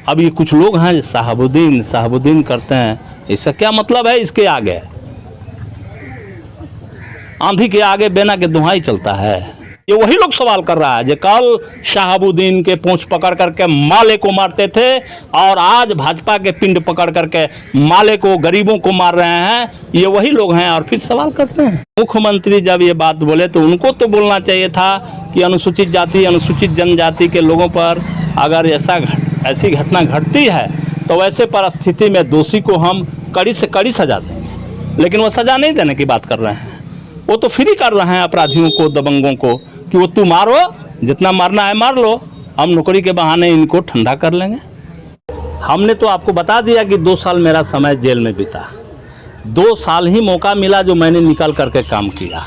अब ये कुछ लोग हैं साहबुद्दीन साहबुद्दीन करते हैं, इसका क्या मतलब है? इसके आगे आंधी के आगे बेना के दुहाई चलता है। ये वही लोग सवाल कर रहा है जो कल शहाबुद्दीन के पूंछ पकड़ करके माले को मारते थे और आज भाजपा के पिंड पकड़ करके माले को, गरीबों को मार रहे हैं। ये वही लोग हैं और फिर सवाल करते हैं। मुख्यमंत्री जब ये बात बोले तो उनको तो बोलना चाहिए था कि अनुसूचित जाति अनुसूचित जनजाति के लोगों पर अगर ऐसी घटना घटती है तो वैसे परिस्थिति में दोषी को हम कड़ी से कड़ी सजा देंगे। लेकिन वो सजा नहीं देने की बात कर रहे हैं, वो तो फ्री कर रहे हैं अपराधियों को, दबंगों को, कि वो तू मारो, जितना मारना है मार लो, हम नौकरी के बहाने इनको ठंडा कर लेंगे। हमने तो आपको बता दिया कि 2 साल मेरा समय जेल में बीता। 2 साल ही मौका मिला जो मैंने निकल करके काम किया।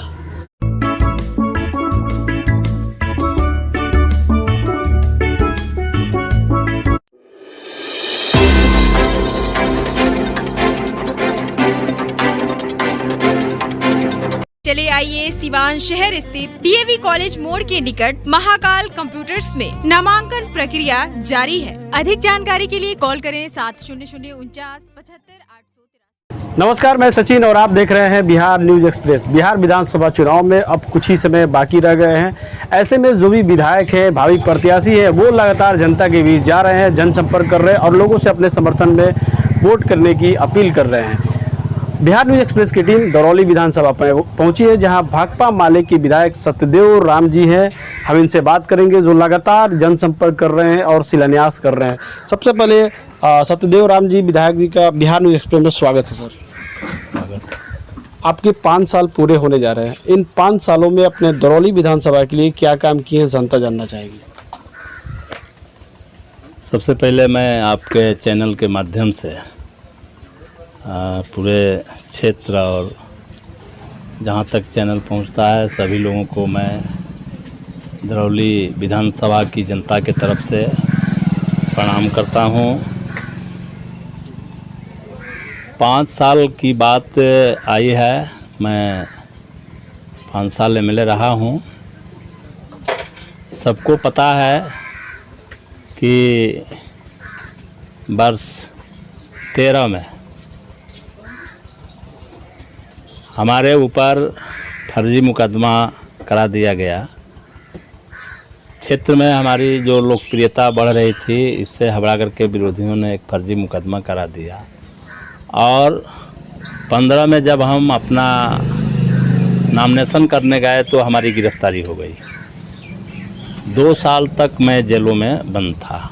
चले आइए सिवान शहर स्थित डीएवी कॉलेज मोड़ के निकट महाकाल कंप्यूटर्स में नामांकन प्रक्रिया जारी है। अधिक जानकारी के लिए कॉल करें 7009497583। नमस्कार, मैं सचिन और आप देख रहे हैं बिहार न्यूज एक्सप्रेस। बिहार विधानसभा चुनाव में अब कुछ ही समय बाकी रह गए हैं। ऐसे में जो भी विधायक हैं, भावी प्रत्याशी हैं, वो लगातार जनता के बीच जा रहे हैं, जनसंपर्क कर रहे हैं और लोगों से अपने समर्थन में वोट करने की अपील कर रहे हैं। बिहार न्यूज एक्सप्रेस की टीम दरौली विधानसभा पर पहुंची है, जहां भाकपा माले के विधायक सत्यदेव राम जी हैं। हम इनसे बात करेंगे जो लगातार जनसंपर्क कर रहे हैं और शिलान्यास कर रहे हैं। सबसे पहले सत्यदेव राम जी विधायक जी का बिहार न्यूज एक्सप्रेस में स्वागत है सर। आपके 5 साल पूरे होने जा रहे हैं। इन 5 सालों में अपने दरौली विधानसभा के लिए क्या काम किए हैं, जनता जानना चाहेगी। सबसे पहले मैं आपके चैनल के माध्यम से पूरे क्षेत्र और जहाँ तक चैनल पहुँचता है सभी लोगों को मैं दरौली विधानसभा की जनता के तरफ से प्रणाम करता हूँ। 5 साल की बात आई है। मैं 5 साल एमएलए रहा हूँ। सबको पता है कि वर्ष 13 में हमारे ऊपर फर्जी मुकदमा करा दिया गया। क्षेत्र में हमारी जो लोकप्रियता बढ़ रही थी, इससे हबड़ा करके विरोधियों ने एक फर्जी मुकदमा करा दिया और 15 में जब हम अपना नॉमिनेशन करने गए तो हमारी गिरफ्तारी हो गई। 2 साल तक मैं जेलों में बंद था।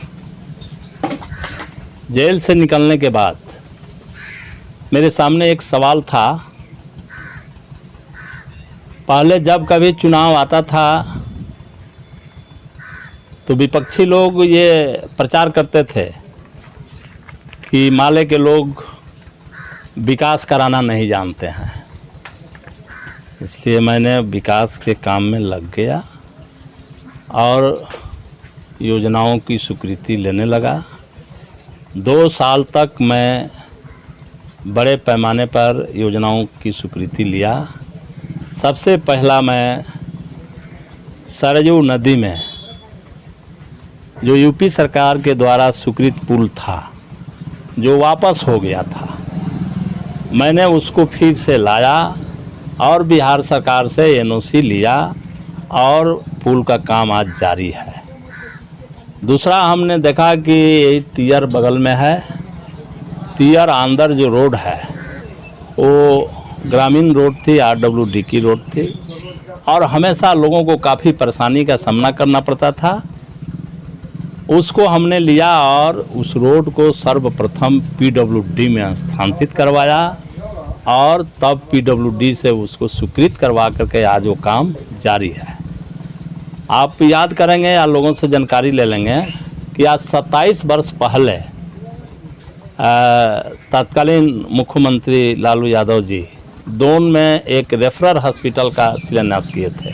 जेल से निकलने के बाद मेरे सामने एक सवाल था। पहले जब कभी चुनाव आता था तो विपक्षी लोग ये प्रचार करते थे कि माले के लोग विकास कराना नहीं जानते हैं। इसलिए मैंने विकास के काम में लग गया और योजनाओं की स्वीकृति लेने लगा। 2 साल तक मैं बड़े पैमाने पर योजनाओं की स्वीकृति लिया। सबसे पहला मैं सरयू नदी में जो यूपी सरकार के द्वारा स्वीकृत पुल था, जो वापस हो गया था, मैंने उसको फिर से लाया और बिहार सरकार से एनओसी लिया और पुल का काम आज जारी है। दूसरा हमने देखा कि तियर बगल में है। तियर अंदर जो रोड है वो ग्रामीण रोड थी, आरडब्ल्यूडी की रोड थी और हमेशा लोगों को काफ़ी परेशानी का सामना करना पड़ता था। उसको हमने लिया और उस रोड को सर्वप्रथम पीडब्ल्यूडी में स्थानांतरित करवाया और तब पीडब्ल्यूडी से उसको स्वीकृत करवा करके आज वो काम जारी है। आप याद करेंगे या लोगों से जानकारी ले लेंगे कि आज 27 वर्ष पहले तत्कालीन मुख्यमंत्री लालू यादव जी दोन में एक रेफरल हॉस्पिटल का शिलान्यास किए थे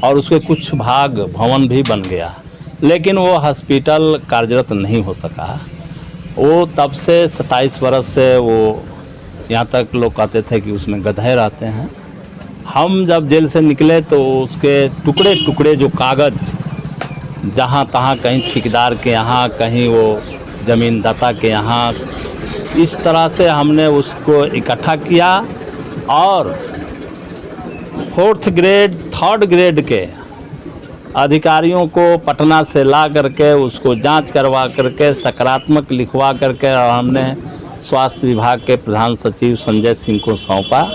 और उसके कुछ भाग भवन भी बन गया, लेकिन वो हॉस्पिटल कार्यरत नहीं हो सका। वो तब से 27 वर्ष से वो यहाँ तक लोग कहते थे कि उसमें गधे रहते हैं। हम जब जेल से निकले तो उसके टुकड़े टुकड़े जो कागज़ जहाँ तहाँ, कहीं ठेकेदार के यहाँ, कहीं वो ज़मीनदाता के यहाँ। इस तरह से हमने उसको इकट्ठा किया और 4th ग्रेड 3rd ग्रेड के अधिकारियों को पटना से ला करके उसको जांच करवा करके सकारात्मक लिखवा करके और हमने स्वास्थ्य विभाग के प्रधान सचिव संजय सिंह को सौंपा।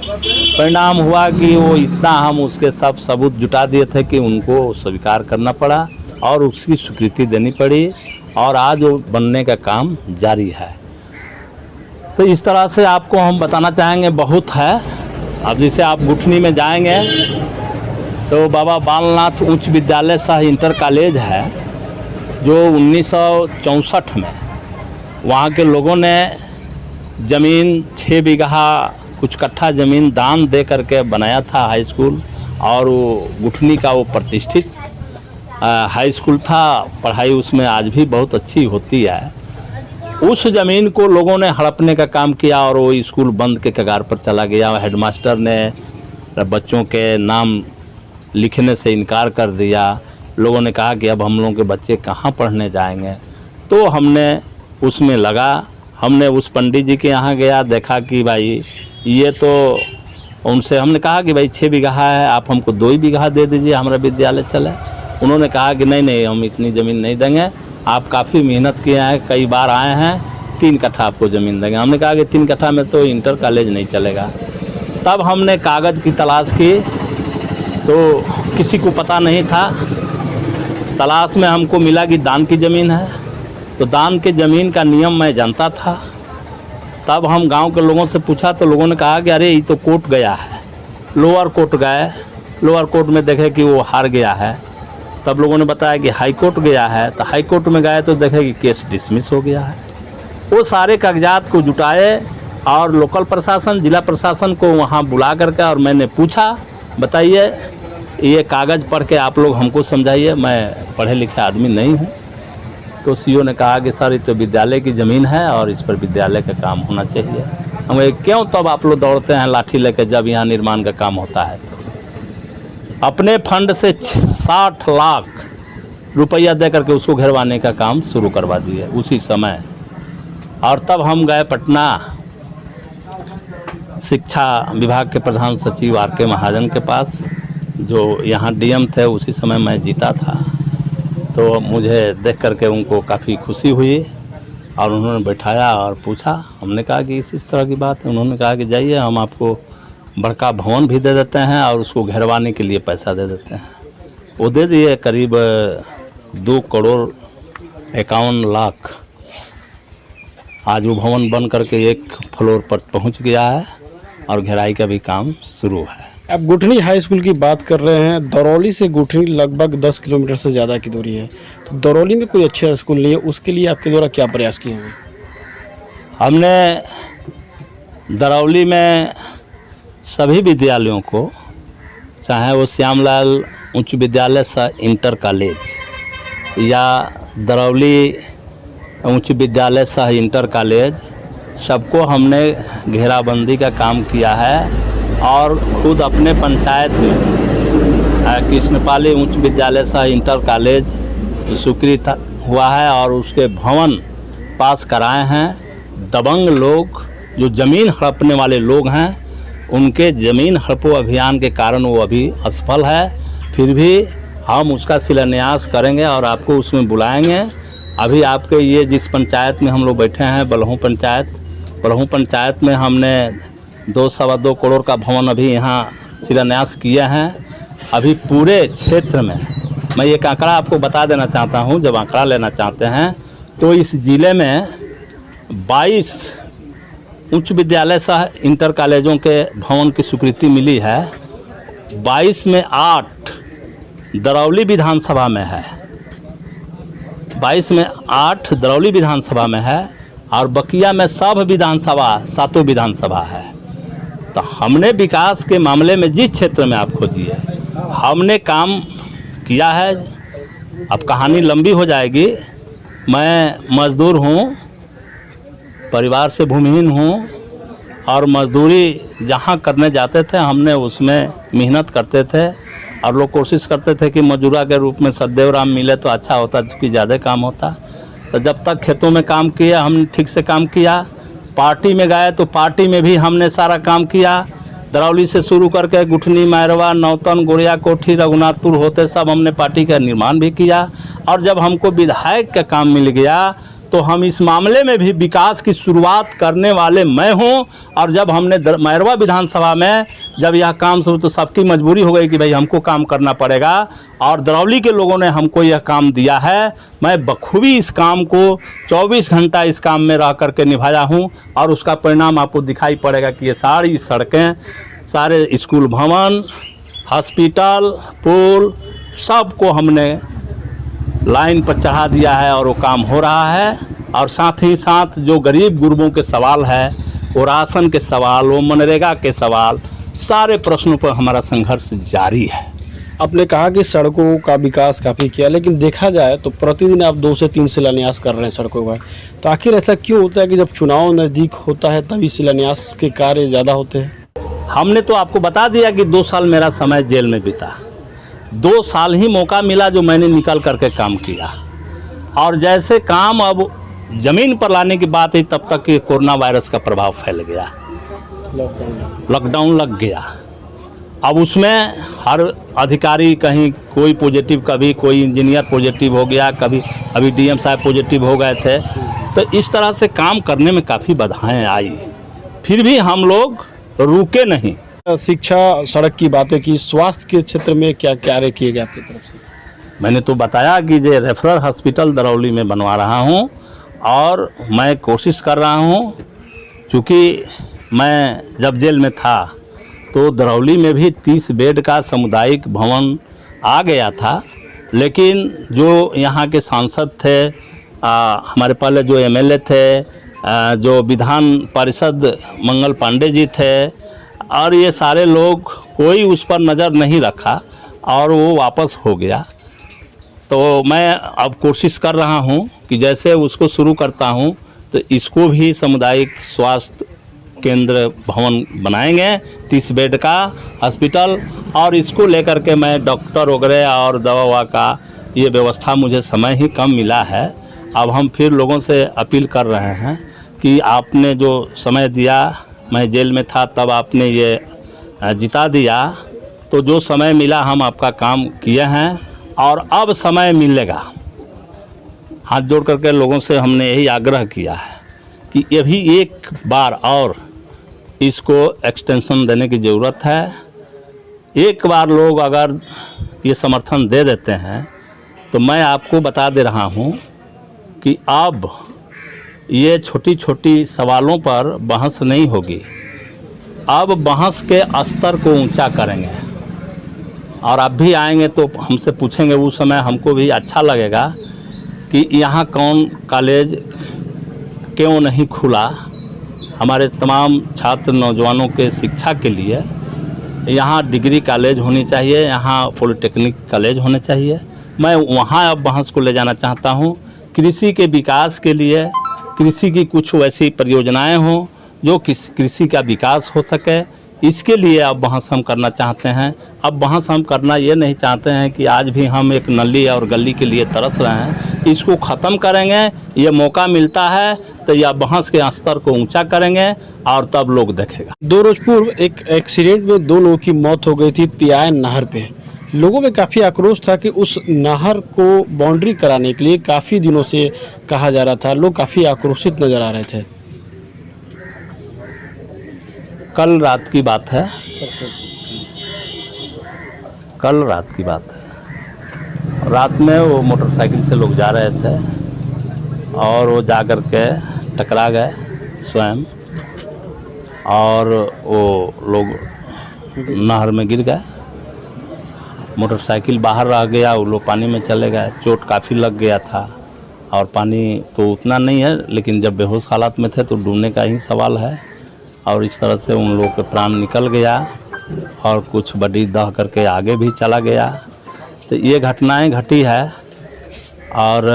परिणाम हुआ कि वो इतना हम उसके सब सबूत जुटा दिए थे कि उनको स्वीकार करना पड़ा और उसकी स्वीकृति देनी पड़ी और आज वो बनने का काम जारी है। तो इस तरह से आपको हम बताना चाहेंगे, बहुत है। अब जैसे आप गुठनी में जाएंगे तो बाबा बालनाथ उच्च विद्यालय सह इंटर कॉलेज है जो 1964 में वहाँ के लोगों ने ज़मीन 6 बीघा कुछ कट्ठा ज़मीन दान दे करके बनाया था हाई स्कूल, और वो गुठनी का वो प्रतिष्ठित हाई स्कूल था। पढ़ाई उसमें आज भी बहुत अच्छी होती है। उस ज़मीन को लोगों ने हड़पने का काम किया और वो स्कूल बंद के कगार पर चला गया। हेडमास्टर ने बच्चों के नाम लिखने से इनकार कर दिया। लोगों ने कहा कि अब हम लोगों के बच्चे कहाँ पढ़ने जाएंगे। तो हमने उसमें लगा, हमने उस पंडित जी के यहाँ गया, देखा कि भाई ये तो, उनसे हमने कहा कि भाई 6 बीघा है, आप हमको 2 बीघा दे दीजिए, हमारा विद्यालय चले। उन्होंने कहा कि नहीं हम इतनी ज़मीन नहीं देंगे, आप काफ़ी मेहनत किए हैं, कई बार आए हैं, 3 कट्ठा आपको ज़मीन देंगे। हमने कहा कि 3 कट्ठा में तो इंटर कॉलेज नहीं चलेगा। तब हमने कागज़ की तलाश की तो किसी को पता नहीं था। तलाश में हमको मिला कि दान की ज़मीन है, तो दान के ज़मीन का नियम मैं जानता था। तब हम गांव के लोगों से पूछा तो लोगों ने कहा कि अरे ये तो कोर्ट गया है। लोअर कोर्ट गए, लोअर कोर्ट में देखे कि वो हार गया है। तब लोगों ने बताया कि हाई कोर्ट गया है, तो हाई कोर्ट में गए तो देखे कि केस डिसमिस हो गया है। वो सारे कागजात को जुटाए और लोकल प्रशासन, जिला प्रशासन को वहाँ बुला करके, और मैंने पूछा, बताइए ये कागज़ पढ़ के आप लोग हमको समझाइए, मैं पढ़े लिखे आदमी नहीं हूँ। तो सीओ ने कहा कि सर ये तो विद्यालय की ज़मीन है और इस पर विद्यालय का काम होना चाहिए। हम क्यों तब आप लोग दौड़ते हैं लाठी लेकर जब यहाँ निर्माण का काम होता है। तो अपने फंड से 60 लाख रुपया दे करके उसको घेरवाने का काम शुरू करवा दिए उसी समय। और तब हम गए पटना, शिक्षा विभाग के प्रधान सचिव RK महाजन के पास, जो यहाँ DM थे। उसी समय मैं जीता था, तो मुझे देख करके उनको काफ़ी खुशी हुई और उन्होंने बैठाया और पूछा। हमने कहा कि इस तरह की बात है। उन्होंने कहा कि जाइए, हम आपको बड़का भवन भी दे देते हैं और उसको घेरवाने के लिए पैसा दे देते हैं। वो दे दिए करीब 2,51,00,000। आज वो भवन बन करके 1 फ्लोर पर पहुंच गया है और घेराई का भी काम शुरू है। आप गुठनी हाई स्कूल की बात कर रहे हैं। दरौली से गुठनी लगभग 10 किलोमीटर से ज़्यादा की दूरी है। तो दरौली में कोई अच्छा स्कूल नहीं है, उसके लिए आपके द्वारा क्या प्रयास किए हैं? हमने दरौली में सभी विद्यालयों को, चाहे वो श्यामलाल उच्च विद्यालय सह इंटर कॉलेज या दरौली उच्च विद्यालय सह इंटर कॉलेज, सबको हमने घेराबंदी का काम किया है। और खुद अपने पंचायत में कृष्णपाली उच्च विद्यालय सह इंटर कॉलेज स्वीकृत हुआ है और उसके भवन पास कराए हैं। दबंग लोग, जो ज़मीन हड़पने वाले लोग हैं, उनके ज़मीन हड़पो अभियान के कारण वो अभी असफल है। फिर भी हम उसका शिलान्यास करेंगे और आपको उसमें बुलाएंगे। अभी आपके ये जिस पंचायत में हम लोग बैठे हैं, बलहू पंचायत में हमने 2-2.25 करोड़ का भवन अभी यहाँ शिलान्यास किया है। अभी पूरे क्षेत्र में, मैं एक आंकड़ा आपको बता देना चाहता हूँ, जब आंकड़ा लेना चाहते हैं तो इस ज़िले में 22 उच्च विद्यालय सह इंटर कॉलेजों के भवन की स्वीकृति मिली है। 22 में 8 दरौली विधानसभा में है, 22 में 8 दरौली विधानसभा में है और बकिया में सब विधानसभा, 7 विधानसभा है। तो हमने विकास के मामले में जिस क्षेत्र में आप खोजिए हमने काम किया है। अब कहानी लंबी हो जाएगी। मैं मज़दूर हूँ, परिवार से भूमिहीन हूँ और मज़दूरी जहाँ करने जाते थे हमने उसमें मेहनत करते थे और लोग कोशिश करते थे कि मजूरा के रूप में सदैव राम मिले तो अच्छा होता, क्योंकि ज़्यादा काम होता। तो जब तक खेतों में काम किया हमने ठीक से काम किया। पार्टी में गए तो पार्टी में भी हमने सारा काम किया। दरौली से शुरू करके गुठनी, मैरवा, नौतन, गोरिया कोठी, रघुनाथपुर होते सब हमने पार्टी का निर्माण भी किया। और जब हमको विधायक का काम मिल गया तो हम इस मामले में भी विकास की शुरुआत करने वाले मैं हूं। और जब हमने मैरवा विधानसभा में जब यह काम शुरू तो सबकी मजबूरी हो गई कि भाई हमको काम करना पड़ेगा और दरौली के लोगों ने हमको यह काम दिया है। मैं बखूबी इस काम को 24 घंटा इस काम में रह करके निभाया हूं और उसका परिणाम आपको दिखाई पड़ेगा कि ये सारी सड़कें, सारे स्कूल भवन, हॉस्पिटल, पुल सब को हमने लाइन पर चढ़ा दिया है और वो काम हो रहा है। और साथ ही साथ जो गरीब गुरबों के सवाल है, वो राशन के सवाल, वो मनरेगा के सवाल, सारे प्रश्नों पर हमारा संघर्ष जारी है। आपने कहा कि सड़कों का विकास काफ़ी किया, लेकिन देखा जाए तो प्रतिदिन आप 2 से 3 शिलान्यास कर रहे हैं सड़कों का। तो आखिर ऐसा क्यों होता है कि जब चुनाव नज़दीक होता है तभी शिलान्यास के कार्य ज़्यादा होते हैं? हमने तो आपको बता दिया कि 2 साल मेरा समय जेल में बीता। 2 साल ही मौका मिला जो मैंने निकल करके काम किया। और जैसे काम अब ज़मीन पर लाने की बात है तब तक कि कोरोना वायरस का प्रभाव फैल गया, लॉकडाउन लग गया। अब उसमें हर अधिकारी कहीं कोई पॉजिटिव, कभी कोई इंजीनियर पॉजिटिव हो गया, कभी अभी डीएम साहब पॉजिटिव हो गए थे। तो इस तरह से काम करने में काफ़ी बाधाएं आई, फिर भी हम लोग रुके नहीं। शिक्षा, सड़क की बातें की, स्वास्थ्य के क्षेत्र में क्या कार्य किए गए आपकी तरफ से? मैंने तो बताया कि जो रेफरल हॉस्पिटल दरौली में बनवा रहा हूं और मैं कोशिश कर रहा हूं, क्योंकि मैं जब जेल में था तो दरौली में भी 30 बेड का सामुदायिक भवन आ गया था। लेकिन जो यहाँ के सांसद थे, हमारे पहले जो एमएलए थे, जो विधान परिषद मंगल पांडे जी थे, और ये सारे लोग कोई उस पर नज़र नहीं रखा और वो वापस हो गया। तो मैं अब कोशिश कर रहा हूँ कि जैसे उसको शुरू करता हूँ तो इसको भी सामुदायिक स्वास्थ्य केंद्र भवन बनाएंगे, 30 बेड का हॉस्पिटल। और इसको लेकर के मैं डॉक्टर वगैरह और दवा का ये व्यवस्था, मुझे समय ही कम मिला है। अब हम फिर लोगों से अपील कर रहे हैं कि आपने जो समय दिया, मैं जेल में था तब आपने ये जिता दिया, तो जो समय मिला हम आपका काम किए हैं और अब समय मिलेगा। हाथ जोड़ करके लोगों से हमने यही आग्रह किया है कि ये भी एक बार और इसको एक्सटेंशन देने की ज़रूरत है। एक बार लोग अगर ये समर्थन दे देते हैं तो मैं आपको बता दे रहा हूँ कि अब ये छोटी छोटी सवालों पर बहस नहीं होगी, अब बहस के स्तर को ऊंचा करेंगे। और आप भी आएंगे तो हमसे पूछेंगे, उस समय हमको भी अच्छा लगेगा कि यहाँ कौन कॉलेज क्यों नहीं खुला। हमारे तमाम छात्र नौजवानों के शिक्षा के लिए यहाँ डिग्री कॉलेज होनी चाहिए, यहाँ पॉलिटेक्निक कॉलेज होने चाहिए। मैं वहाँ अब बहस को ले जाना चाहता हूँ। कृषि के विकास के लिए कृषि की कुछ वैसी परियोजनाएं हों जो कृषि का विकास हो सके, इसके लिए अब बहस हम करना चाहते हैं। अब बहस हम करना ये नहीं चाहते हैं कि आज भी हम एक नली और गली के लिए तरस रहे हैं, इसको ख़त्म करेंगे। ये मौका मिलता है तो यह बहस के स्तर को ऊंचा करेंगे और तब लोग देखेगा। 2 रोज पूर्व एक एक्सीडेंट में 2 लोगों की मौत हो गई थी तियाय नहर पे। लोगों में काफ़ी आक्रोश था कि उस नहर को बाउंड्री कराने के लिए काफ़ी दिनों से कहा जा रहा था। लोग काफ़ी आक्रोशित नज़र आ रहे थे। कल रात की बात है, कल रात की बात है। रात में वो मोटरसाइकिल से लोग जा रहे थे और वो जा कर के टकरा गए स्वयं, और वो लोग नहर में गिर गए। मोटरसाइकिल बाहर रह गया, वो लोग पानी में चले गए। चोट काफ़ी लग गया था और पानी तो उतना नहीं है, लेकिन जब बेहोश हालत में थे तो डूबने का ही सवाल है। और इस तरह से उन लोगों के प्राण निकल गया और कुछ बॉडी दह करके आगे भी चला गया। तो ये घटनाएं घटी है और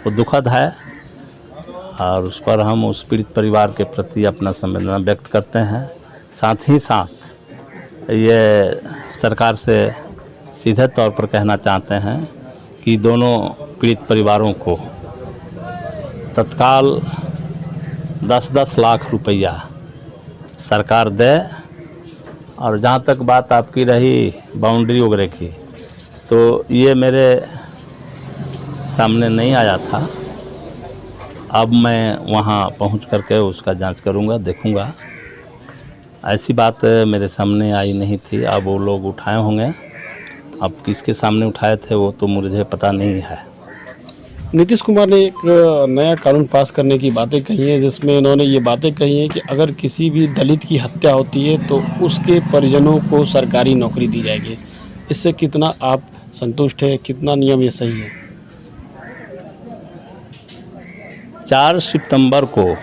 वो दुखद है, और उस पर हम उस पीड़ित परिवार के प्रति अपना संवेदना व्यक्त करते हैं। साथ ही साथ ये सरकार से सीधे तौर पर कहना चाहते हैं कि दोनों पीड़ित परिवारों को तत्काल 10-10 लाख रुपया सरकार दे। और जहाँ तक बात आपकी रही बाउंड्री वगैरह की, तो ये मेरे सामने नहीं आया था। अब मैं वहाँ पहुँच करके उसका जांच करूँगा, देखूँगा। ऐसी बात मेरे सामने आई नहीं थी। अब वो लोग उठाए होंगे, अब किसके सामने उठाए थे वो तो मुझे पता नहीं है। नीतीश कुमार ने एक नया कानून पास करने की बातें कही हैं, जिसमें इन्होंने ये बातें कही हैं कि अगर किसी भी दलित की हत्या होती है तो उसके परिजनों को सरकारी नौकरी दी जाएगी। इससे कितना आप संतुष्ट हैं, कितना नियम ये सही है? 4 सितंबर को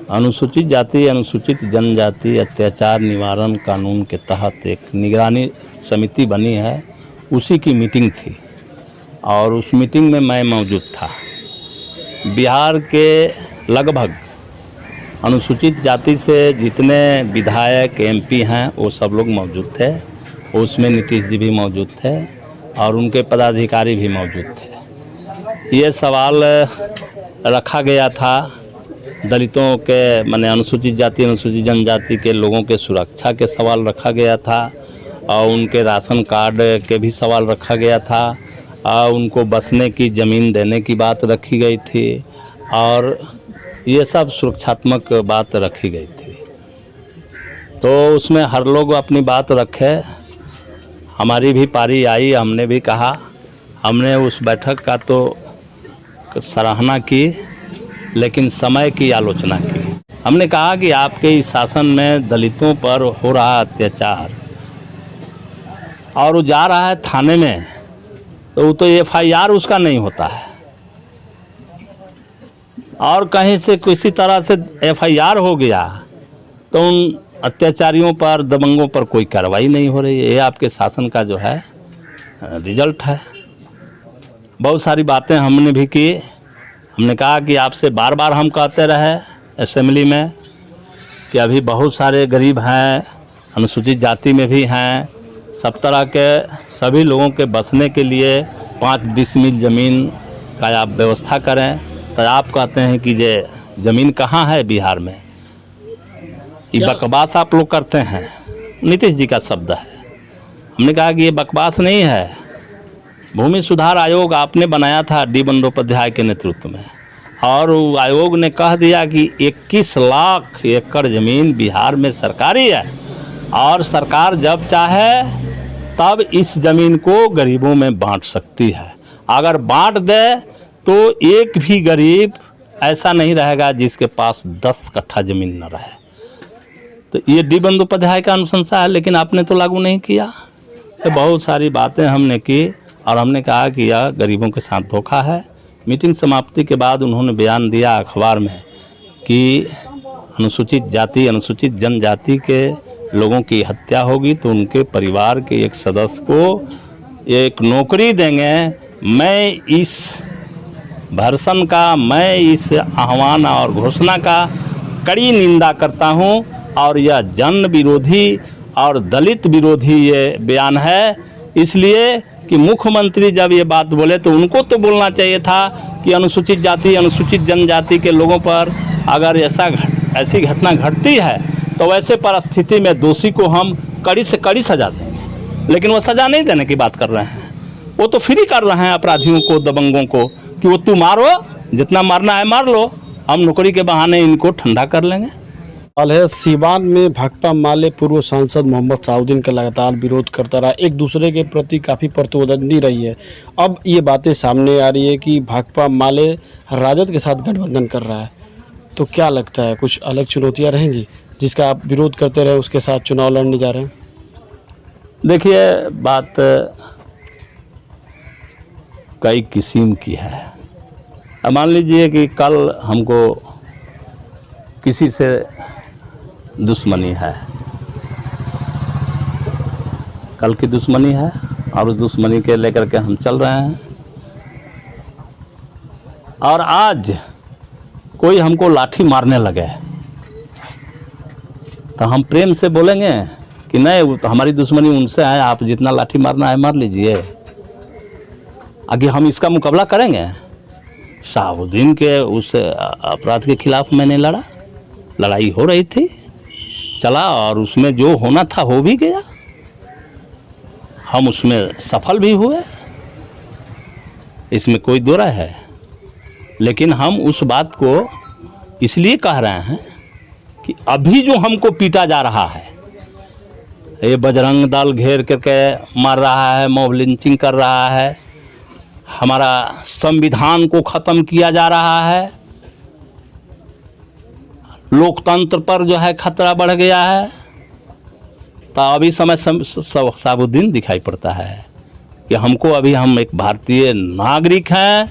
अनुसूचित जाति अनुसूचित जनजाति अत्याचार निवारण कानून के तहत एक निगरानी समिति बनी है, उसी की मीटिंग थी और उस मीटिंग में मैं मौजूद था। बिहार के लगभग अनुसूचित जाति से जितने विधायक एमपी हैं वो सब लोग मौजूद थे। उसमें नीतीश जी भी मौजूद थे और उनके पदाधिकारी भी मौजूद थे। ये सवाल रखा गया था दलितों के माने अनुसूचित जाति अनुसूचित जनजाति के लोगों के सुरक्षा के सवाल रखा गया था और उनके राशन कार्ड के भी सवाल रखा गया था और उनको बसने की ज़मीन देने की बात रखी गई थी और ये सब सुरक्षात्मक बात रखी गई थी। तो उसमें हर लोग अपनी बात रखे। हमारी भी पारी आई, हमने भी कहा। हमने उस बैठक का तो सराहना की लेकिन समय की आलोचना की। हमने कहा कि आपके इस शासन में दलितों पर हो रहा अत्याचार और वो जा रहा है थाने में तो वो तो FIR उसका नहीं होता है और कहीं से किसी तरह से FIR हो गया तो उन अत्याचारियों पर दबंगों पर कोई कार्रवाई नहीं हो रही है। ये आपके शासन का जो है रिजल्ट है। बहुत सारी बातें हमने भी की। हमने कहा कि आपसे बार बार हम कहते रहे असेंबली में कि अभी बहुत सारे गरीब हैं, अनुसूचित जाति में भी हैं, सब तरह के सभी लोगों के बसने के लिए 5 डिसमिल ज़मीन का आप व्यवस्था करें। तो आप कहते हैं कि ये ज़मीन कहाँ है बिहार में? ये बकवास आप लोग करते हैं। नीतीश जी का शब्द है। हमने कहा कि ये बकवास नहीं है। भूमि सुधार आयोग आपने बनाया था डी बंदोपाध्याय के नेतृत्व में और आयोग ने कह दिया कि 21 लाख एकड़ ज़मीन बिहार में सरकारी है और सरकार जब चाहे तब इस ज़मीन को गरीबों में बांट सकती है। अगर बांट दे तो एक भी गरीब ऐसा नहीं रहेगा जिसके पास 10 कट्ठा ज़मीन न रहे। तो ये डी बंदोपाध्याय का अनुशंसा है, लेकिन आपने तो लागू नहीं किया। तो बहुत सारी बातें हमने की और हमने कहा कि यह गरीबों के साथ धोखा है। मीटिंग समाप्ति के बाद उन्होंने बयान दिया अखबार में कि अनुसूचित जाति अनुसूचित जनजाति के लोगों की हत्या होगी तो उनके परिवार के एक सदस्य को एक नौकरी देंगे। मैं इस भर्सन का, मैं इस आह्वान और घोषणा का कड़ी निंदा करता हूं और यह जन विरोधी और दलित विरोधी ये बयान है। इसलिए कि मुख्यमंत्री जब ये बात बोले तो उनको तो बोलना चाहिए था कि अनुसूचित जाति अनुसूचित जनजाति के लोगों पर अगर ऐसी घटना घटती है तो वैसे परिस्थिति में दोषी को हम कड़ी से कड़ी सज़ा देंगे। लेकिन वो सज़ा नहीं देने की बात कर रहे हैं। वो तो फ्री कर रहे हैं अपराधियों को, दबंगों को कि वो तू मारो, जितना मारना है मार लो, हम नौकरी के बहाने इनको ठंडा कर लेंगे। हाल है सीवान में भाकपा माले पूर्व सांसद मोहम्मद साउद्दीन का लगातार विरोध करता रहा, एक दूसरे के प्रति काफ़ी प्रतिद्वंदी रही है। अब ये बातें सामने आ रही है कि भाकपा माले राजद के साथ गठबंधन कर रहा है, तो क्या लगता है कुछ अलग चुनौतियां रहेंगी जिसका आप विरोध करते रहे उसके साथ चुनाव लड़ने जा रहे हैं? देखिए, बात कई किस्म की है। अब मान लीजिए कि कल हमको किसी से दुश्मनी है, कल की दुश्मनी है और उस दुश्मनी के लेकर के हम चल रहे हैं और आज कोई हमको लाठी मारने लगे तो हम प्रेम से बोलेंगे कि नहीं, तो हमारी दुश्मनी उनसे है, आप जितना लाठी मारना है मार लीजिए, आगे हम इसका मुकाबला करेंगे। शहाबुद्दीन के उस अपराध के खिलाफ मैंने लड़ाई हो रही थी, चला, और उसमें जो होना था हो भी गया, हम उसमें सफल भी हुए, इसमें कोई दो राय है। लेकिन हम उस बात को इसलिए कह रहे हैं कि अभी जो हमको पीटा जा रहा है, ये बजरंग दल घेर करके मार रहा है, मॉब लिंचिंग कर रहा है, हमारा संविधान को ख़त्म किया जा रहा है, लोकतंत्र पर जो है खतरा बढ़ गया है, तो अभी समय शहाबुद्दीन दिखाई पड़ता है कि हमको अभी हम एक भारतीय नागरिक हैं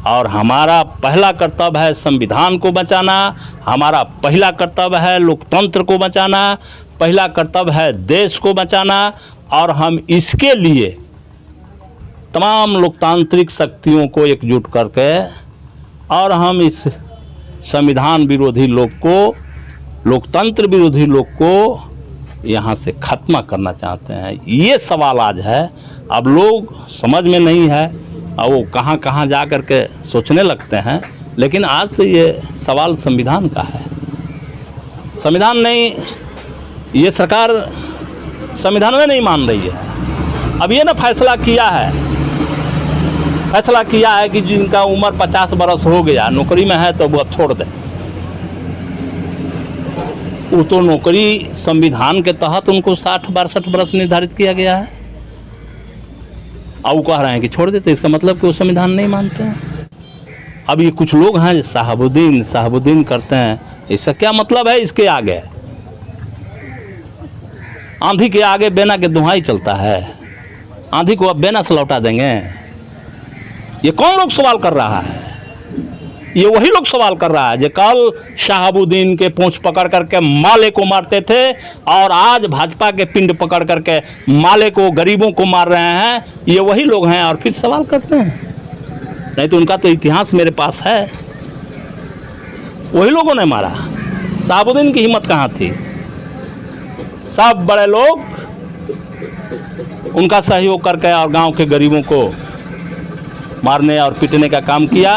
और हमारा पहला कर्तव्य है संविधान को बचाना, हमारा पहला कर्तव्य है लोकतंत्र को बचाना, पहला कर्तव्य है देश को बचाना, और हम इसके लिए तमाम लोकतांत्रिक शक्तियों को एकजुट करके और हम इस संविधान विरोधी लोग को, लोकतंत्र विरोधी लोग को यहाँ से खत्म करना चाहते हैं। ये सवाल आज है। अब लोग समझ में नहीं है और वो कहाँ कहाँ जा कर के सोचने लगते हैं, लेकिन आज तो ये सवाल संविधान का है। संविधान नहीं, ये सरकार संविधान में नहीं मान रही है। अब ये ना फैसला किया है कि जिनका उम्र 50 बरस हो गया, नौकरी में है, तो वो अब छोड़ दें। वो तो नौकरी संविधान के तहत उनको 60-62 बरस निर्धारित किया गया है, अब वो कह रहे हैं कि छोड़ देते। इसका मतलब कि वो संविधान नहीं मानते हैं। अब ये कुछ लोग हैं शहाबुद्दीन करते हैं, इसका क्या मतलब है? इसके आगे आंधी के आगे बेना के दुहाई चलता है, आंधी को अब बेना से लौटा देंगे। ये कौन लोग सवाल कर रहा है? ये वही लोग सवाल कर रहा है जो कल शहाबुद्दीन के पूंछ पकड़ करके माले को मारते थे और आज भाजपा के पिंड पकड़ करके माले को, गरीबों को मार रहे हैं। ये वही लोग हैं और फिर सवाल करते हैं। नहीं तो उनका तो इतिहास मेरे पास है, वही लोगों ने मारा। शहाबुद्दीन की हिम्मत कहाँ थी? सब बड़े लोग उनका सहयोग करके और गांव के गरीबों को मारने और पीटने का काम किया,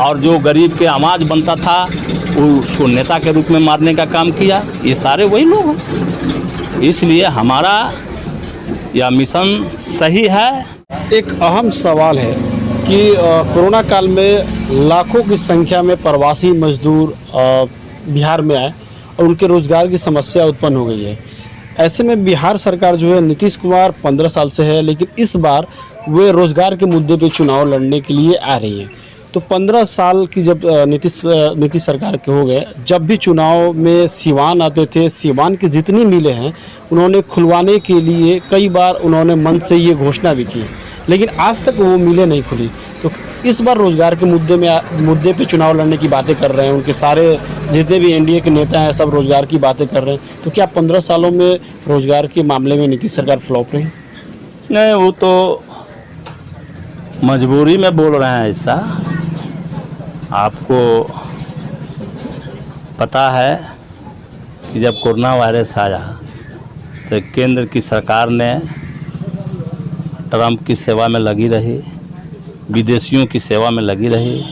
और जो गरीब के आवाज बनता था उसको नेता के रूप में मारने का काम किया। ये सारे वही लोग हैं। इसलिए हमारा यह मिशन सही है। एक अहम सवाल है कि कोरोना काल में लाखों की संख्या में प्रवासी मजदूर बिहार में आए और उनके रोज़गार की समस्या उत्पन्न हो गई है। ऐसे में बिहार सरकार जो है, नीतीश कुमार 15 साल से है, लेकिन इस बार वे रोज़गार के मुद्दे पे चुनाव लड़ने के लिए आ रही है। तो 15 साल की जब नीतीश सरकार के हो गए, जब भी चुनाव में सिवान आते थे, सिवान की जितनी मिलें हैं उन्होंने खुलवाने के लिए कई बार उन्होंने मन से ये घोषणा भी की, लेकिन आज तक वो मिलें नहीं खुली। तो इस बार रोज़गार के मुद्दे पे चुनाव लड़ने की बातें कर रहे हैं। उनके सारे जितने भी एनडीए के नेता हैं सब रोज़गार की बातें कर रहे हैं। तो क्या 15 सालों में रोज़गार के मामले में नीतीश सरकार फ्लॉप रही? नहीं, वो तो मजबूरी में बोल रहे हैं ऐसा। आपको पता है कि जब कोरोना वायरस आया तो केंद्र की सरकार ने ट्रंप की सेवा में लगी रही, विदेशियों की सेवा में लगी रही,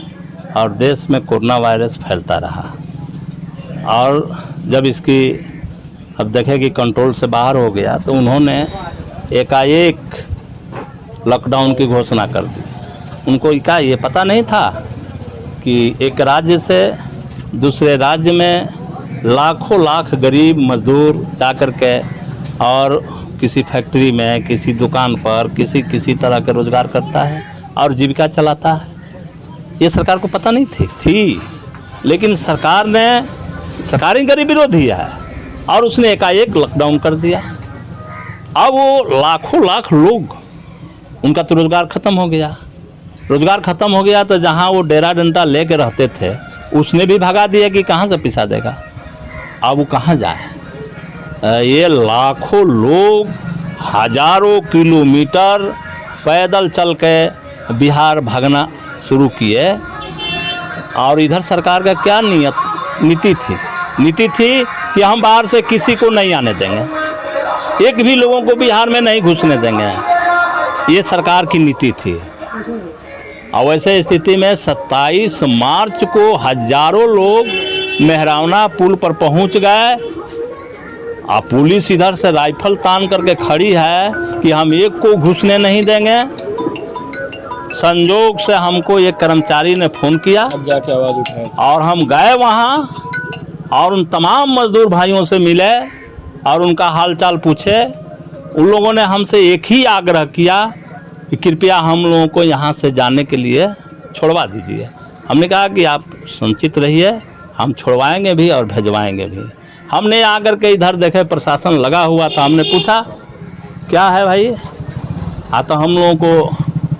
और देश में कोरोना वायरस फैलता रहा। और जब इसकी अब देखें कि कंट्रोल से बाहर हो गया तो उन्होंने एकाएक लॉकडाउन की घोषणा कर दी। उनको क्या ये पता नहीं था कि एक राज्य से दूसरे राज्य में लाखों लाख गरीब मजदूर जा कर के और किसी फैक्ट्री में, किसी दुकान पर किसी तरह के रोज़गार करता है और जीविका चलाता है। ये सरकार को पता नहीं थी, लेकिन सरकारी गरीब विरोधी है और उसने एकाएक लॉकडाउन कर दिया। अब वो लाखों लाख लोग, उनका तो रोज़गार ख़त्म हो गया। रोज़गार ख़त्म हो गया तो जहाँ वो डेरा डंडा ले के रहते थे उसने भी भगा दिया कि कहाँ से पिसा देगा। अब वो कहाँ जाए? ये लाखों लोग हज़ारों किलोमीटर पैदल चल के बिहार भागना शुरू किए। और इधर सरकार का क्या नीति थी कि हम बाहर से किसी को नहीं आने देंगे, एक भी लोगों को बिहार में नहीं घुसने देंगे। ये सरकार की नीति थी। और वैसे स्थिति में 27 मार्च को हजारों लोग मेहरावना पुल पर पहुंच गए और पुलिस इधर से राइफल तान करके खड़ी है कि हम एक को घुसने नहीं देंगे। संजोग से हमको एक कर्मचारी ने फ़ोन किया, अब जाके आवाज़ उठाए और हम गए वहाँ और उन तमाम मजदूर भाइयों से मिले और उनका हालचाल पूछे। उन लोगों ने हमसे एक ही आग्रह किया कि कृपया हम लोगों को यहाँ से जाने के लिए छोड़वा दीजिए। हमने कहा कि आप संचित रहिए, हम छोड़वाएंगे भी और भिजवाएंगे भी। हमने आकर के इधर देखे प्रशासन लगा हुआ था, हमने पूछा क्या है भाई? तो हम लोगों को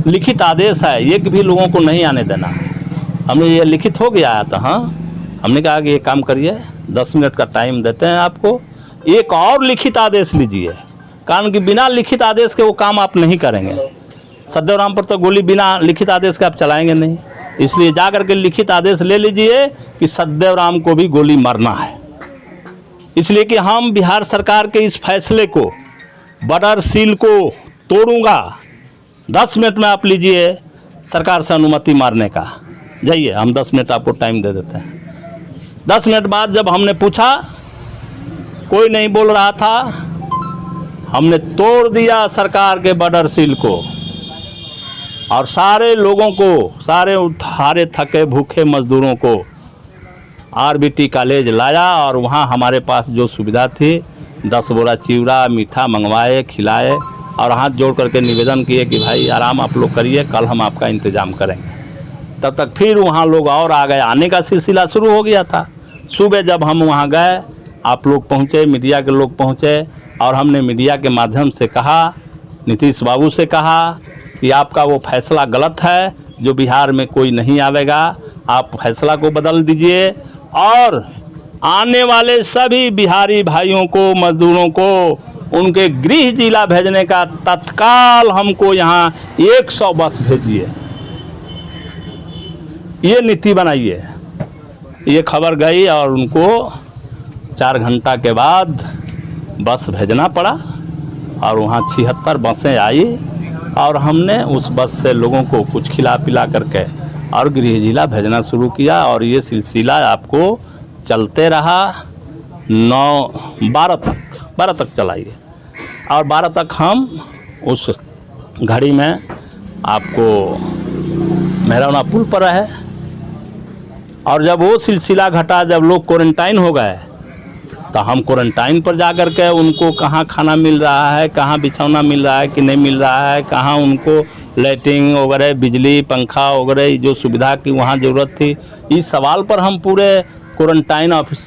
लिखित आदेश है, एक भी लोगों को नहीं आने देना। हमने ये लिखित हो गया है। तो हाँ, हमने कहा कि ये काम करिए, 10 मिनट का टाइम देते हैं आपको, एक और लिखित आदेश लीजिए, कारण कि बिना लिखित आदेश के वो काम आप नहीं करेंगे। सत्यवराम पर तो गोली बिना लिखित आदेश के आप चलाएंगे नहीं, इसलिए जा कर के लिखित आदेश ले लीजिए कि सत्यवराम को भी गोली मारना है। इसलिए कि हम बिहार सरकार के इस फैसले को, बॉर्डर सील को तोड़ूंगा। 10 मिनट में आप लीजिए सरकार से अनुमति मारने का, जाइए, हम 10 मिनट आपको टाइम दे देते हैं। 10 मिनट बाद जब हमने पूछा, कोई नहीं बोल रहा था, हमने तोड़ दिया सरकार के बॉर्डर सील को और सारे लोगों को, सारे हारे थके भूखे मजदूरों को आरबीटी कॉलेज लाया और वहाँ हमारे पास जो सुविधा थी 10 बोरा चिवड़ा मीठा मंगवाए, खिलाए और हाथ जोड़ करके निवेदन किए कि भाई आराम आप लोग करिए, कल हम आपका इंतज़ाम करेंगे। तब तक फिर वहाँ लोग और आ गए, आने का सिलसिला शुरू हो गया था। सुबह जब हम वहाँ गए, आप लोग पहुँचे, मीडिया के लोग पहुँचे और हमने मीडिया के माध्यम से कहा, नीतीश बाबू से कहा कि आपका वो फैसला गलत है, जो बिहार में कोई नहीं आवेगा, आप फैसला को बदल दीजिए और आने वाले सभी बिहारी भाइयों को, मजदूरों को उनके गृह जिला भेजने का तत्काल हमको यहाँ 100 बस भेजिए, ये नीति बनाइए। ये खबर गई और उनको 4 घंटा के बाद बस भेजना पड़ा और वहाँ 76 बसें आई और हमने उस बस से लोगों को कुछ खिला पिला करके और गृह जिला भेजना शुरू किया और ये सिलसिला आपको चलते रहा 12 तक चलाइए और 12 तक हम उस घड़ी में आपको मेहरावना पुल पर रहे। और जब वो सिलसिला घटा, जब लोग क्वारंटाइन हो गए, तो हम क्वारंटाइन पर जा कर के उनको कहाँ खाना मिल रहा है, कहाँ बिछौना मिल रहा है कि नहीं मिल रहा है, कहाँ उनको लाइटिंग वगैरह, बिजली, पंखा वगैरह जो सुविधा की वहाँ ज़रूरत थी, इस सवाल पर हम पूरे क्वारंटाइन ऑफिस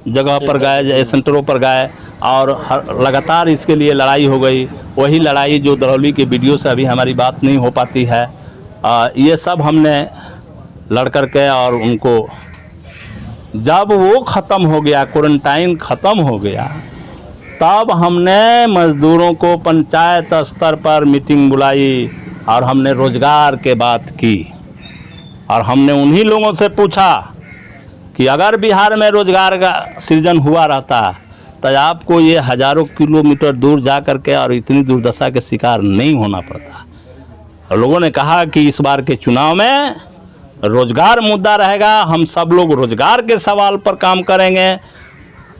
जगह पर गए, सेंटरों पर गए और लगातार इसके लिए लड़ाई हो गई। वही लड़ाई जो दरौली के वीडियो से अभी हमारी बात नहीं हो पाती है, ये सब हमने लड़ कर के और उनको जब वो ख़त्म हो गया, क्वारंटाइन ख़त्म हो गया, तब हमने मज़दूरों को पंचायत स्तर पर मीटिंग बुलाई और हमने रोज़गार के बात की और हमने उन्हीं लोगों से पूछा कि अगर बिहार में रोज़गार का सृजन हुआ रहता तो आपको ये हज़ारों किलोमीटर दूर जा कर के और इतनी दुर्दशा के शिकार नहीं होना पड़ता। और लोगों ने कहा कि इस बार के चुनाव में रोज़गार मुद्दा रहेगा, हम सब लोग रोज़गार के सवाल पर काम करेंगे।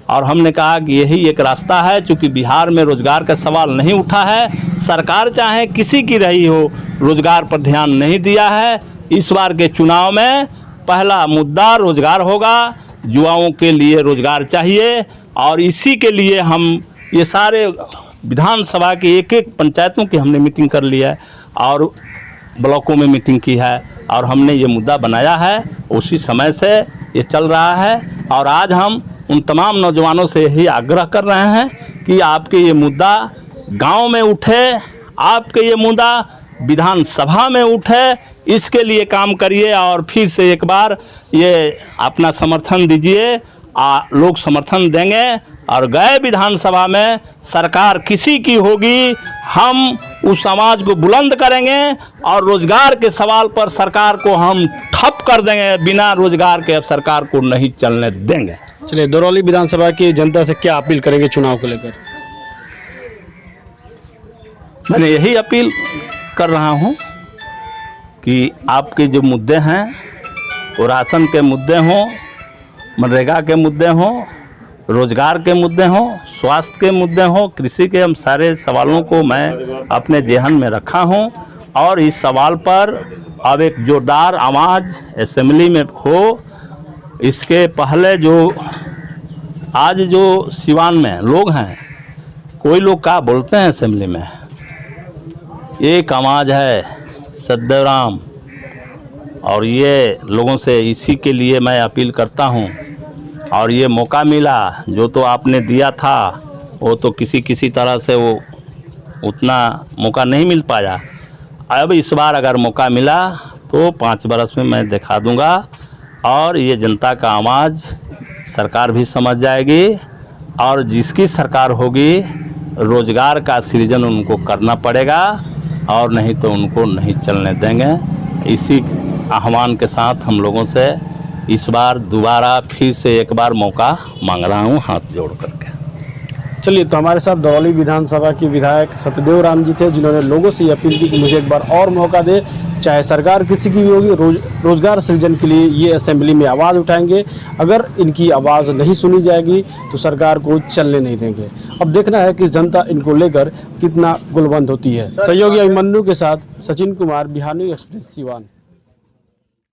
और हमने कहा कि यही एक रास्ता है, चूँकि बिहार में रोज़गार का सवाल नहीं उठा है, सरकार चाहे किसी की रही हो, रोज़गार पर ध्यान नहीं दिया है। इस बार के चुनाव में पहला मुद्दा रोज़गार होगा, युवाओं के लिए रोज़गार चाहिए और इसी के लिए हम ये सारे विधानसभा की एक एक पंचायतों की हमने मीटिंग कर ली है और ब्लॉकों में मीटिंग की है और हमने ये मुद्दा बनाया है। उसी समय से ये चल रहा है और आज हम उन तमाम नौजवानों से यही आग्रह कर रहे हैं कि आपके ये मुद्दा गांव में उठे, आपके ये मुद्दा विधानसभा में उठे, इसके लिए काम करिए और फिर से एक बार ये अपना समर्थन दीजिए। लोग समर्थन देंगे और गए विधानसभा में सरकार किसी की होगी, हम उस समाज को बुलंद करेंगे और रोज़गार के सवाल पर सरकार को हम ठप कर देंगे। बिना रोज़गार के अब सरकार को नहीं चलने देंगे। चलिए, दरौली विधानसभा की जनता से क्या अपील करेंगे चुनाव को लेकर? मैंने यही अपील कर रहा हूँ कि आपके जो मुद्दे हैं वो राशन के मुद्दे हों, मनरेगा के मुद्दे हों, रोजगार के मुद्दे हों, स्वास्थ्य के मुद्दे हों, कृषि के, हम सारे सवालों को मैं अपने जेहन में रखा हूं और इस सवाल पर अब एक जोरदार आवाज़ असेंबली में हो। इसके पहले जो आज जो सिवान में लोग हैं, कोई लोग क्या बोलते हैं असेंबली में, एक आवाज़ है सत्यदेवराम, और ये लोगों से इसी के लिए मैं अपील करता हूं। और ये मौका मिला जो तो आपने दिया था वो तो किसी तरह से वो उतना मौका नहीं मिल पाया। अब इस बार अगर मौका मिला तो 5 बरस में मैं दिखा दूंगा और ये जनता का आवाज़ सरकार भी समझ जाएगी और जिसकी सरकार होगी रोज़गार का सृजन उनको करना पड़ेगा और नहीं तो उनको नहीं चलने देंगे। इसी आह्वान के साथ हम लोगों से इस बार दोबारा फिर से एक बार मौका मांग रहा हूँ हाथ जोड़ करके। चलिए, तो हमारे साथ दरौली विधानसभा के विधायक सत्यदेवराम जी थे, जिन्होंने लोगों से ये अपील की कि मुझे एक बार और मौका दे, चाहे सरकार किसी की भी होगी, रोजगार सृजन के लिए ये असेंबली में आवाज़ उठाएंगे। अगर इनकी आवाज़ नहीं सुनी जाएगी तो सरकार को चलने नहीं देंगे। अब देखना है कि जनता इनको लेकर कितना गुलबंद होती है। सहयोगी अभिमन्यु के साथ सचिन कुमार, बिहार न्यूज़ एक्सप्रेस, सिवान।